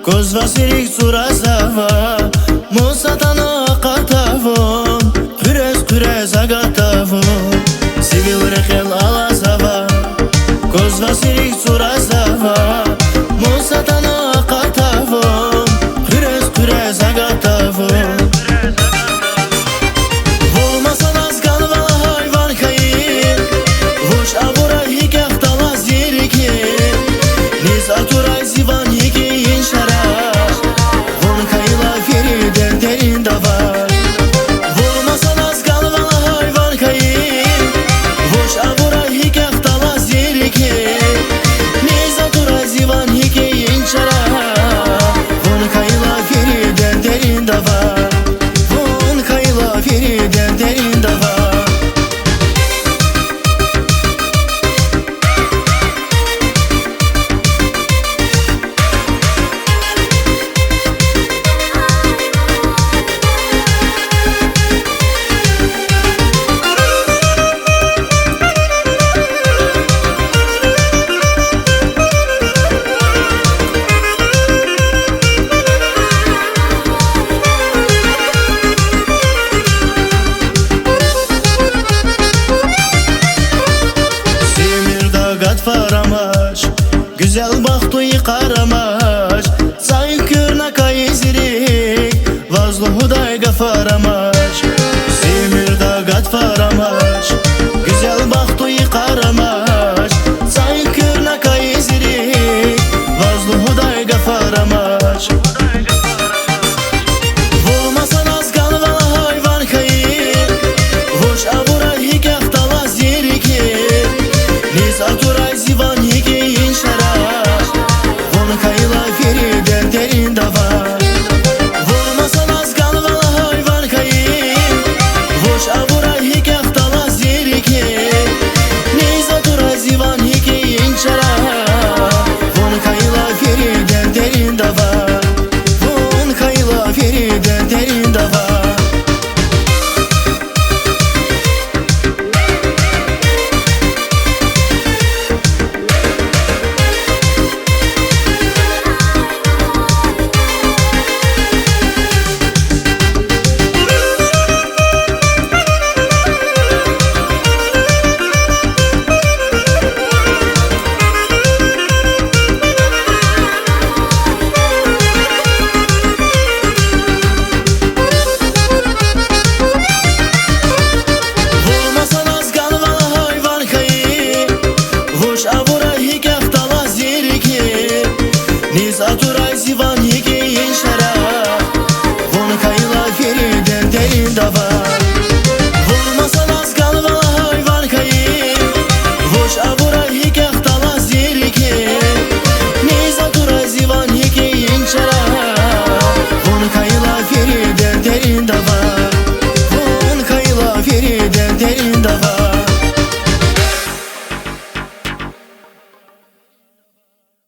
Көз васирик суразава Мусатана катавон Күрес агатавон Сивил рехел алазава Көз васирик суразава Мусатана катавон Күрес агатавон Волмасан азган вала хайван кайын Вош авурай хиках талаз ерекен Низ атурай зиван хикейин шараш Вон кайла фери дердерин давай Волмасан азган вала хайван кайын Вош авурай хиках талаз ерекен Низ атурай зиван хикейин шараш Вон кайла фери дердерин давай Вон кайла фери дердерин давай Faramaj, güzel bahtı karamaj Zayıf kırna kayizrik Vazlı huday gafaramaj Semir dagat faramaj Güzel bahtı karamaj Zayıf kırna kayizrik Vazlı huday gafaramaj Volmasan azgan vala hayvan kayir Voş avuray hikah talaz yerikir Niz aturay zivan hikeyin şarap Von kayla feri derderin dava